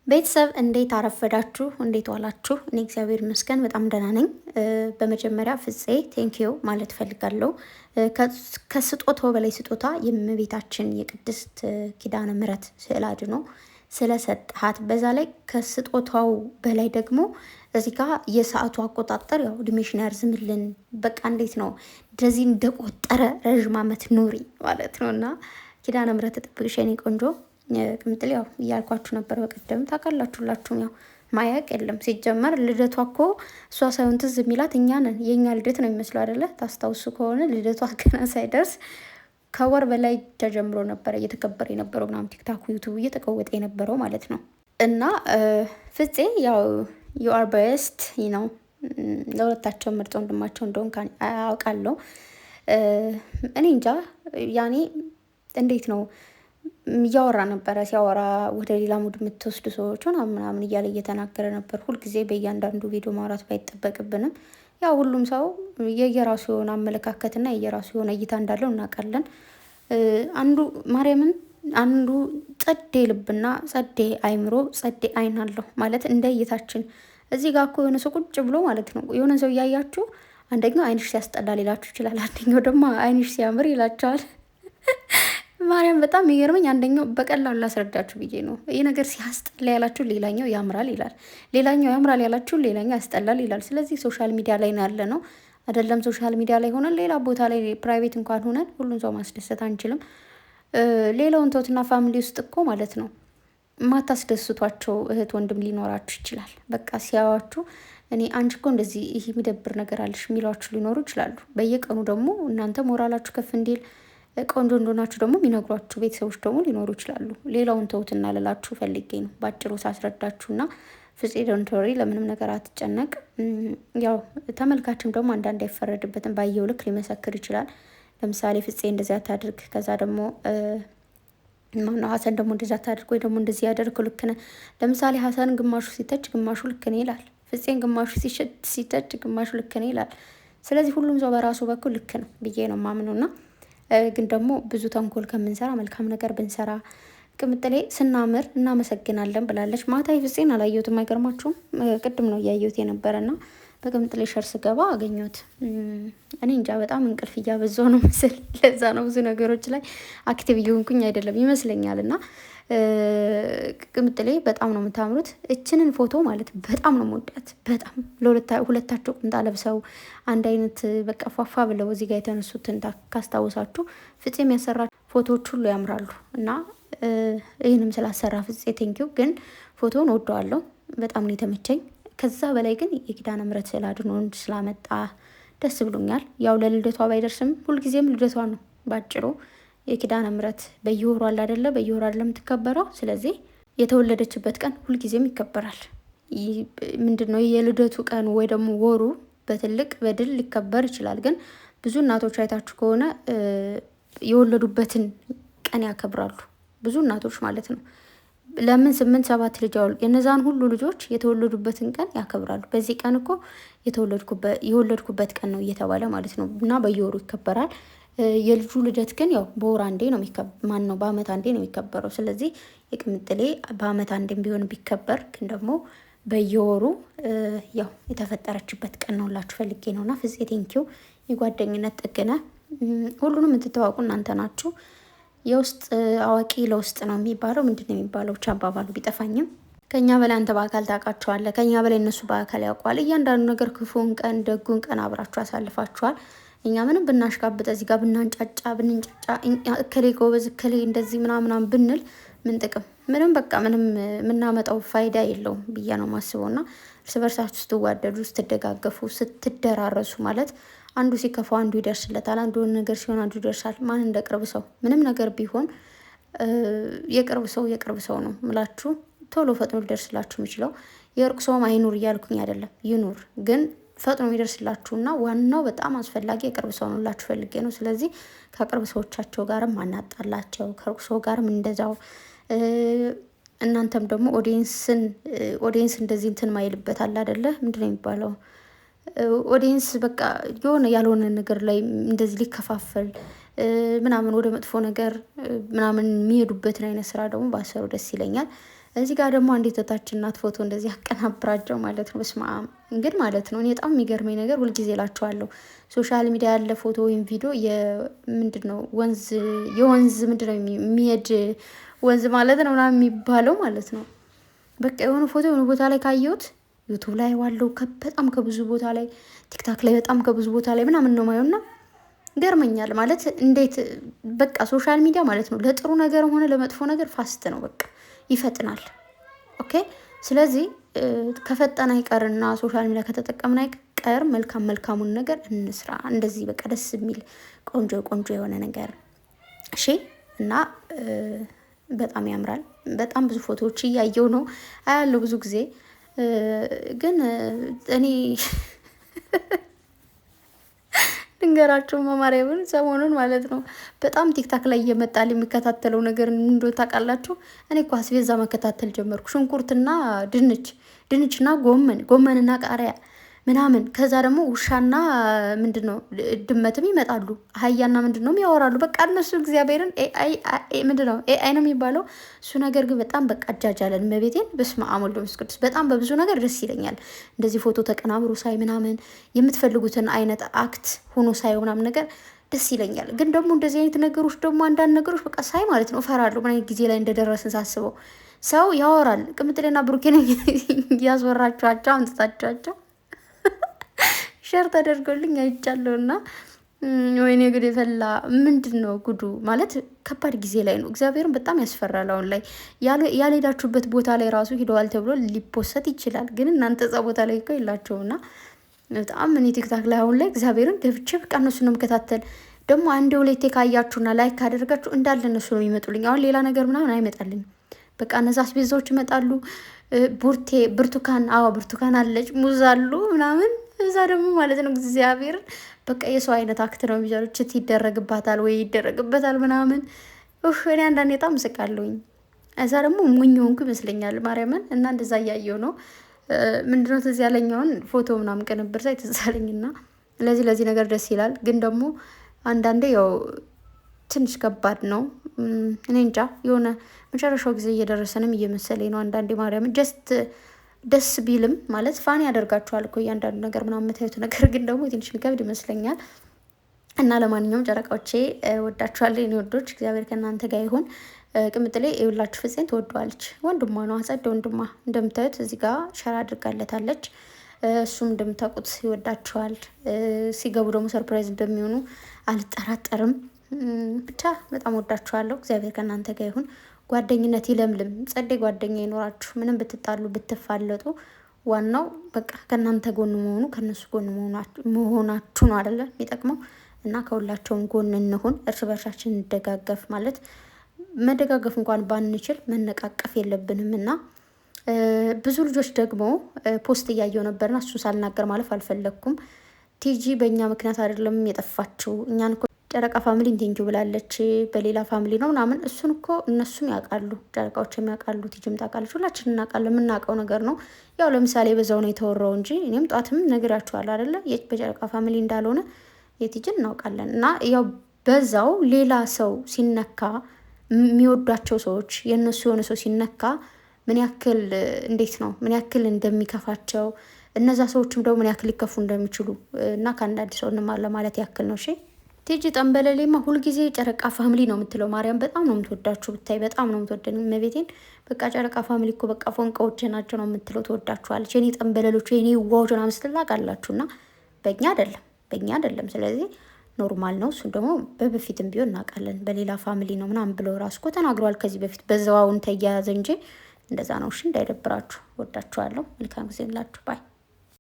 ቤተሰብ እንዴት አረፈዳችሁ? እንዴት ዋላችሁ? እኔ እግዚአብሔር ይመስገን በጣም ደህና ነኝ። በመጀመሪያ ፍፄ ቴንኪዩ ማለት ፈልጋለሁ። ከስጦታው በላይ ስጦታ የእመቤታችን የቅድስት ኪዳነ ምሕረት ስዕል አድኖ ስለሰጥሃት፣ በዛ ላይ ከስጦታው በላይ ደግሞ እዚህ ጋር የሰዓቱ አቆጣጠር ያው እድሜሽን ያርዝምልን። በቃ እንዴት ነው እንደዚህ እንደቆጠረ ረዥም ዓመት ኑሪ ማለት ነው እና ኪዳነ ምሕረት ተጠብቅሽ የኔ ቆንጆ ቅምጥል። ያው እያልኳችሁ ነበር በቀደም ታውቃላችሁላችሁም። ያው ማያቅ የለም ሲጀመር ልደቷ እኮ እሷ ሳይሆን ትዝ የሚላት እኛ ነን። የእኛ ልደት ነው የሚመስለው አይደለ? ታስታውሱ ከሆነ ልደቷ ገና ሳይደርስ ከወር በላይ ተጀምሮ ነበረ እየተከበረ የነበረው ምናምን ቲክታክ፣ ዩቱብ እየተቀወጠ የነበረው ማለት ነው። እና ፍፄ ያው ዩአር ቤስት ነው። ለሁለታቸው ምርጥ ወንድማቸው እንደሆን አውቃለሁ። እኔ እንጃ ያኔ እንዴት ነው እያወራ ነበረ። ሲያወራ ወደ ሌላ ሙድ የምትወስዱ ሰዎች ምናምን እያለ እየተናገረ ነበር። ሁልጊዜ በእያንዳንዱ ቪዲዮ ማውራት ባይጠበቅብንም ያው ሁሉም ሰው የየራሱ የሆነ አመለካከትና የየራሱ የሆነ እይታ እንዳለው እናውቃለን። አንዱ ማርያምን አንዱ ጸዴ ልብና ጸዴ አይምሮ ጸዴ አይን አለው ማለት እንደ እይታችን። እዚህ ጋር እኮ የሆነ ሰው ቁጭ ብሎ ማለት ነው የሆነ ሰው እያያችሁ አንደኛው አይንሽ ሲያስጠላ ሊላችሁ ይችላል። አንደኛው ደግሞ አይንሽ ሲያምር ይላቸዋል። ማርያም በጣም የሚገርመኝ አንደኛው በቀላሉ ላስረዳችሁ ብዬ ነው። ይህ ነገር ሲያስጠላ ያላችሁ ሌላኛው ያምራል ይላል፣ ሌላኛው ያምራል ያላችሁ ሌላኛው ያስጠላል ይላል። ስለዚህ ሶሻል ሚዲያ ላይ ነው ያለ ነው አይደለም። ሶሻል ሚዲያ ላይ ሆነን ሌላ ቦታ ላይ ፕራይቬት እንኳን ሆነን ሁሉን ሰው ማስደሰት አንችልም። ሌላውን ተውትና ፋሚሊ ውስጥ እኮ ማለት ነው ማታስደስቷቸው እህት ወንድም ሊኖራችሁ ይችላል። በቃ ሲያዋችሁ እኔ አንቺ እኮ እንደዚህ ይህ የሚደብር ነገር አለሽ የሚሏችሁ ሊኖሩ ይችላሉ። በየቀኑ ደግሞ እናንተ ሞራላችሁ ከፍ እንዲል ቆንጆ እንደሆናችሁ ደግሞ የሚነግሯችሁ ቤተሰቦች ደግሞ ሊኖሩ ይችላሉ። ሌላውን ተውትና ልላችሁ ፈልጌ ነው ባጭሩ ሳስረዳችሁና ፍፄ ዶንቶሪ ለምንም ነገር አትጨነቅ። ያው ተመልካችም ደግሞ አንዳንድ አይፈረድበትም፣ ባየው ልክ ሊመሰክር ይችላል። ለምሳሌ ፍፄ እንደዚህ አታድርግ፣ ከዛ ደግሞ ማነው ሀሰን ደግሞ እንደዚህ አታድርግ ወይ ደግሞ እንደዚህ ያደርግ ልክ ነህ። ለምሳሌ ሀሰን ግማሹ ሲተች ግማሹ ልክ ነህ ይላል። ፍፄን ግማሹ ሲተች ግማሹ ልክ ነህ ይላል። ስለዚህ ሁሉም ሰው በራሱ በኩል ልክ ነው ብዬ ነው ማምነውና ግን ደግሞ ብዙ ተንኮል ከምንሰራ መልካም ነገር ብንሰራ። ቅምጥሌ ስናምር እናመሰግናለን ብላለች። ማታ ፍፄን አላየሁትም፣ አይገርማችሁም? ቅድም ነው እያየሁት የነበረና በቅምጥሌ ሸር ስገባ አገኘሁት። እኔ እንጃ በጣም እንቅልፍ እያበዛሁ ነው ምስል፣ ለዛ ነው ብዙ ነገሮች ላይ አክቲቭ እየሆንኩኝ አይደለም ይመስለኛል። እና ቅምጥሌ በጣም ነው የምታምሩት። እችንን ፎቶ ማለት በጣም ነው መወዳት። በጣም ሁለታቸው ቁምጣ ለብሰው አንድ አይነት በቃ ፏፏ ብለው እዚህ ጋር የተነሱትን ካስታወሳችሁ ፍፄ የሚያሰራ ፎቶዎች ሁሉ ያምራሉ። እና ይህንም ስላሰራ ፍፄ ቴንኪው። ግን ፎቶውን ወደዋለሁ፣ በጣም ነው የተመቸኝ። ከዛ በላይ ግን የኪዳነ ምሕረት ስዕል አድኖን ስላመጣ ደስ ብሎኛል። ያው ለልደቷ ባይደርስም ሁልጊዜም ልደቷ ነው ባጭሩ። የኪዳነ ምሕረት በየወሩ አለ አይደለ? በየወሩ አይደለም የምትከበረው። ስለዚህ የተወለደችበት ቀን ሁልጊዜም ይከበራል። ምንድን ነው የልደቱ ቀን ወይ ደግሞ ወሩ በትልቅ በድል ሊከበር ይችላል። ግን ብዙ እናቶች አይታችሁ ከሆነ የወለዱበትን ቀን ያከብራሉ። ብዙ እናቶች ማለት ነው። ለምን 8-7 ልጅ አሉ። የነዛን ሁሉ ልጆች የተወለዱበትን ቀን ያከብራሉ። በዚህ ቀን እኮ የወለድኩበት ቀን ነው እየተባለ ማለት ነው። እና በየወሩ ይከበራል። የልጁ ልደት ግን ያው በወር አንዴ ነው በአመት አንዴ ነው የሚከበረው። ስለዚህ የቅምጥሌ በአመት አንዴም ቢሆን ቢከበር ግን ደግሞ በየወሩ ያው የተፈጠረችበት ቀን ነው ላችሁ ፈልጌ ነውና ፍፄ ቴንኪው። የጓደኝነት ጥግነ ሁሉንም የምትተዋውቁ እናንተ ናችሁ። የውስጥ አዋቂ ለውስጥ ነው የሚባለው። ምንድን ነው የሚባለው? ብቻ አባባሉ ቢጠፋኝም ከኛ በላይ አንተ በአካል ታውቃቸዋለህ፣ ከኛ በላይ እነሱ በአካል ያውቋል። እያንዳንዱ ነገር ክፉን ቀን ደጉን ቀን አብራችሁ ያሳልፋችኋል። እኛ ምንም ብናሽቃብጠ እዚህ ጋር ብንንጫጫ እከሌ ጎበዝ እከሌ እንደዚህ ምናምናም ብንል ምን ጥቅም? ምንም በቃ ምንም የምናመጣው ፋይዳ የለውም ብዬ ነው ማስበው። እና እርስ በርሳችሁ ስትዋደዱ፣ ስትደጋገፉ፣ ስትደራረሱ ማለት አንዱ ሲከፋው አንዱ ይደርስለታል፣ አንዱ ነገር ሲሆን አንዱ ይደርሳል። ማን እንደ ቅርብ ሰው ምንም ነገር ቢሆን የቅርብ ሰው ነው ምላችሁ ቶሎ ፈጥኖ ሊደርስላችሁ የሚችለው። የሩቅ ሰውም አይኑር እያልኩኝ አይደለም፣ ይኑር ግን ፈጥኖ የሚደርስላችሁና ዋናው በጣም አስፈላጊ የቅርብ ሰው ነው ላችሁ ፈልጌ ነው። ስለዚህ ከቅርብ ሰዎቻቸው ጋርም አናጣላቸው፣ ከሩቅ ሰው ጋርም እንደዛው። እናንተም ደግሞ ኦዲየንስ እንደዚህ እንትን ማይልበት አለ አይደለ? ምንድን ነው የሚባለው? ኦዲየንስ በቃ የሆነ ያልሆነ ነገር ላይ እንደዚህ ሊከፋፈል ምናምን ወደ መጥፎ ነገር ምናምን የሚሄዱበትን አይነት ስራ ደግሞ ባሰሩ ደስ ይለኛል። እዚህ ጋር ደግሞ አንዲት እህታችን ናት ፎቶ እንደዚህ አቀናብራቸው ማለት ነው። በስመ አብ ግን ማለት ነው እኔ በጣም የሚገርመኝ ነገር ሁልጊዜ እላችኋለሁ ሶሻል ሚዲያ ያለ ፎቶ ወይም ቪዲዮ ምንድን ነው የወንዝ ምንድን ነው የሚሄድ ወንዝ ማለት ነው ምናምን የሚባለው ማለት ነው። በቃ የሆነ ፎቶ የሆነ ቦታ ላይ ካየሁት ዩቱብ ላይ ዋለው በጣም ከብዙ ቦታ ላይ ቲክታክ ላይ በጣም ከብዙ ቦታ ላይ ምናምን ነው ማየውና ገርመኛል ማለት እንዴት በቃ ሶሻል ሚዲያ ማለት ነው ለጥሩ ነገርም ሆነ ለመጥፎ ነገር ፋስት ነው፣ በቃ ይፈጥናል። ኦኬ ስለዚህ ከፈጠነ አይቀርና ሶሻል ሚዲያ ከተጠቀምን አይቀር መልካሙን ነገር እንስራ። እንደዚህ በቃ ደስ የሚል ቆንጆ የሆነ ነገር እሺ። እና በጣም ያምራል። በጣም ብዙ ፎቶዎች እያየው ነው አያለው ብዙ ጊዜ ግን እኔ ድንገራቸው ማማሪያውን ሰሞኑን ማለት ነው በጣም ቲክታክ ላይ እየመጣል የሚከታተለው ነገር ምን እንደሆነ ታውቃላችሁ? እኔ እኮ አስቤዛ መከታተል ጀመርኩ። ሽንኩርትና ድንችና ጎመንና ቃሪያ ምናምን ከዛ ደግሞ ውሻና ምንድነው ድመትም ይመጣሉ። አህያና ምንድነው ያወራሉ። በቃ እነሱ እግዚአብሔርን ምንድነው ኤአይ ነው የሚባለው እሱ ነገር ግን በጣም በቃ አጃጃለን መቤቴን በስመ አብ ወወልድ ወመንፈስ ቅዱስ በጣም በብዙ ነገር ደስ ይለኛል። እንደዚህ ፎቶ ተቀናብሮ ሳይ ምናምን የምትፈልጉትን አይነት አክት ሆኖ ሳይ ምናምን ነገር ደስ ይለኛል። ግን ደግሞ እንደዚህ አይነት ነገሮች ደግሞ አንዳንድ ነገሮች በቃ ሳይ ማለት ነው እፈራለሁ። ምን አይነት ጊዜ ላይ እንደደረስን ሳስበው ሰው ያወራል። ቅምጥሌና ብሩኬን እያስወራችኋቸው አምጥታችኋቸው ሸር ተደርጎልኝ አይቻለሁ። እና ወይኔ ጉድ የፈላ ምንድን ነው ጉዱ ማለት ከባድ ጊዜ ላይ ነው። እግዚአብሔርን በጣም ያስፈራል። አሁን ላይ ያልሄዳችሁበት ቦታ ላይ ራሱ ሂደዋል ተብሎ ሊፖሰት ይችላል። ግን እናንተ እዛ ቦታ ላይ እኮ የላቸውና በጣም እኔ ቲክታክ ላይ አሁን ላይ እግዚአብሔርን ገብቼ በቃ እነሱ ነው የምከታተል። ደግሞ አንዴ ሁለቴ ካያችሁና ላይክ ካደረጋችሁ እንዳለ እነሱ ነው የሚመጡልኝ። አሁን ሌላ ነገር ምናምን አይመጣልኝ። በቃ እነዛ አስቤዛዎች ይመጣሉ። ብርቱካን አለች፣ ሙዝ አሉ ምናምን እዛ ደግሞ ማለት ነው እግዚአብሔርን በቃ የሰው አይነት አክት ነው የሚሰሩት። ችት ይደረግባታል ወይ ይደረግበታል ምናምን እኔ አንዳንዴ በጣም እስቃለሁኝ። እዛ ደግሞ ሞኝ ሆንኩ ይመስለኛል ማርያምን። እና እንደዛ እያየው ነው ምንድነው ትዝ ያለኛውን ፎቶ ምናምን ቅንብር ሳይ ትዝ አለኝና ለዚህ ነገር ደስ ይላል። ግን ደግሞ አንዳንዴ ያው ትንሽ ከባድ ነው። እኔ እንጃ የሆነ መጨረሻው ጊዜ እየደረሰንም እየመሰለኝ ነው አንዳንዴ ማርያምን። ጀስት ደስ ቢልም ማለት ፋን ያደርጋችኋል እኮ እያንዳንዱ ነገር ምናምን የምታዩት ነገር ግን ደግሞ ትንሽ ሊከብድ ይመስለኛል። እና ለማንኛውም ጨረቃዎቼ ወዳችኋለሁ የኔ ወዶች፣ እግዚአብሔር ከእናንተ ጋር ይሁን። ቅምጥሌ የሁላችሁ ፍፄን ትወደዋለች። ወንድሟ ነው አጸደ ወንድሟ እንደምታዩት እዚህ ጋር ሸራ አድርጋለታለች። እሱም እንደምታውቁት ይወዳችኋል። ሲገቡ ደግሞ ሰርፕራይዝ እንደሚሆኑ አልጠራጠርም። ብቻ በጣም ወዳችኋለሁ። እግዚአብሔር ከእናንተ ጋር ይሁን። ጓደኝነት ይለምልም፣ ጸዴ ጓደኛ ይኖራችሁ። ምንም ብትጣሉ ብትፋለጡ ዋናው በቃ ከእናንተ ጎን መሆኑ ከእነሱ ጎን መሆናችሁ ነው አይደለ የሚጠቅመው። እና ከሁላቸውም ጎን እንሁን፣ እርስ በርሳችን እንደጋገፍ። ማለት መደጋገፍ እንኳን ባንችል መነቃቀፍ የለብንም። እና ብዙ ልጆች ደግሞ ፖስት እያየው ነበርና እሱ ሳልናገር ማለፍ አልፈለግኩም። ቲጂ በእኛ ምክንያት አይደለም የጠፋችው እኛን ጨረቃ ፋሚሊ ቴንኪው ብላለች። በሌላ ፋሚሊ ነው ምናምን። እሱን እኮ እነሱም ያውቃሉ፣ ጨረቃዎች የሚያውቃሉ፣ ቲጂም ታውቃለች፣ ሁላችን እናውቃለን። የምናውቀው ነገር ነው። ያው ለምሳሌ በዛው ነው የተወራው እንጂ እኔም ጧትም ነግራችኋል አይደለ በጨረቃ ፋሚሊ እንዳልሆነ የቲጂን እናውቃለን። እና ያው በዛው ሌላ ሰው ሲነካ የሚወዷቸው ሰዎች የእነሱ የሆነ ሰው ሲነካ ምን ያክል እንዴት ነው ምን ያክል እንደሚከፋቸው እነዛ ሰዎችም ደግሞ ምን ያክል ሊከፉ እንደሚችሉ እና ከአንዳንድ ሰው እንማር ለማለት ያክል ነው። እሺ ቲጂ ጠንበለሌማ ሁልጊዜ ጨረቃ ፋሚሊ ነው የምትለው። ማርያም በጣም ነው የምትወዳችሁ ብታይ፣ በጣም ነው የምትወደን መቤቴን። በቃ ጨረቃ ፋሚሊ እኮ በቃ ፎንቃዎች ናቸው ነው የምትለው። ትወዳችኋለች። የኔ ጠንበለሎች የኔ ዋዎች ና ምስትላቃላችሁና በእኛ አይደለም። ስለዚህ ኖርማል ነው። እሱን ደግሞ በበፊትም ቢሆን እናውቃለን። በሌላ ፋሚሊ ነው ምናምን ብለው ራሱ እኮ ተናግረዋል ከዚህ በፊት። በዛውን ተያያዘ እንጂ እንደዛ ነው። እሺ እንዳይደብራችሁ። ወዳችኋለሁ። መልካም ጊዜ ላችሁ ባይ